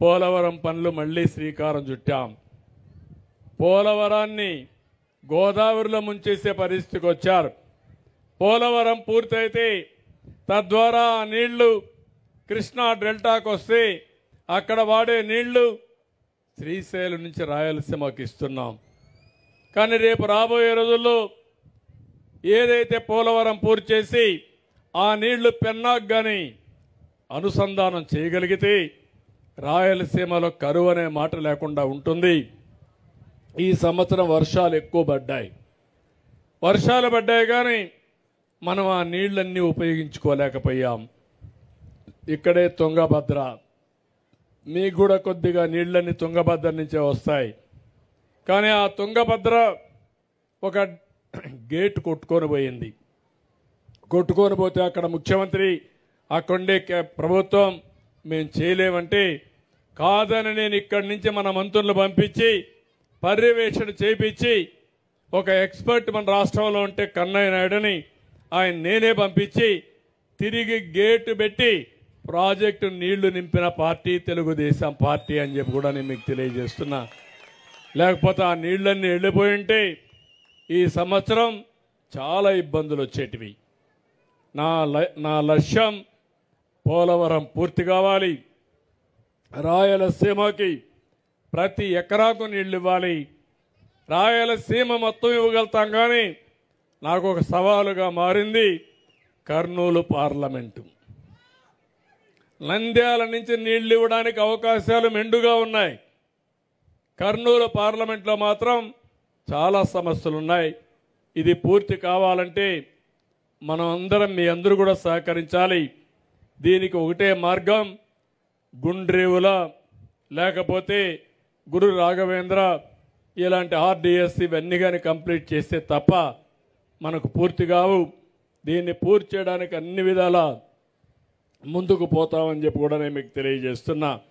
పోలవరం పనులు మళ్ళీ శ్రీకారం చుట్టాం. పోలవరాన్ని గోదావరిలో ముంచేసే పరిస్థితికి వచ్చారు. పోలవరం పూర్తయితే తద్వారా ఆ నీళ్లు కృష్ణా డెల్టాకు వస్తే అక్కడ వాడే నీళ్లు శ్రీశైలం నుంచి రాయలసీమకి ఇస్తున్నాం. కానీ రేపు రాబోయే రోజుల్లో ఏదైతే పోలవరం పూర్తి చేసి ఆ నీళ్లు పెన్నాకు కానీ అనుసంధానం చేయగలిగితే రాయలసీమలో కరువు అనే మాట లేకుండా ఉంటుంది. ఈ సంవత్సరం వర్షాలు ఎక్కువ పడ్డాయి. వర్షాలు పడ్డాయి కానీ మనం ఆ నీళ్లన్నీ ఉపయోగించుకోలేకపోయాం. ఇక్కడే తుంగభద్ర, మీకు కూడా కొద్దిగా నీళ్లన్నీ తుంగభద్ర నుంచే వస్తాయి. కానీ ఆ తుంగభద్ర ఒక గేట్ కొట్టుకొని పోయింది. కొట్టుకొని పోతే అక్కడ ముఖ్యమంత్రి అక్కడే ప్రభుత్వం మేము చేయలేమంటే కాదని నేను ఇక్కడి నుంచి మన మంత్రులు పంపించి పర్యవేక్షణ చేయించి ఒక ఎక్స్పర్ట్ మన రాష్ట్రంలో ఉంటే కన్నయ్య నాయుడుని ఆయన నేనే పంపించి తిరిగి గేటు పెట్టి ప్రాజెక్టు నీళ్లు నింపిన పార్టీ తెలుగుదేశం పార్టీ అని చెప్పి కూడా నేను మీకు తెలియజేస్తున్నా. లేకపోతే ఆ నీళ్లన్నీ వెళ్ళిపోయి ఉంటే ఈ సంవత్సరం చాలా ఇబ్బందులు వచ్చేటివి. నా లక్ష్యం పోలవరం పూర్తి కావాలి. రాయలసీమకి ప్రతి ఎకరాకు నీళ్లు ఇవ్వాలి. రాయలసీమ మొత్తం ఇవ్వగలుగుతాం. కానీ నాకు ఒక సవాలుగా మారింది కర్నూలు పార్లమెంటు. నంద్యాల నుంచి నీళ్లు ఇవ్వడానికి అవకాశాలు మెండుగా ఉన్నాయి. కర్నూలు పార్లమెంట్లో మాత్రం చాలా సమస్యలు ఉన్నాయి. ఇది పూర్తి కావాలంటే మనం అందరం మీ అందరూ కూడా సహకరించాలి. దీనికి ఒకటే మార్గం, గుండ్రేవుల లేకపోతే గురు రాఘవేంద్ర ఇలాంటి ఆర్డిఎస్ ఇవన్నీ కానీ కంప్లీట్ చేస్తే తప్ప మనకు పూర్తి కావు. దీన్ని పూర్తి చేయడానికి అన్ని విధాలా ముందుకు పోతామని చెప్పి కూడా నేను మీకు తెలియజేస్తున్నా.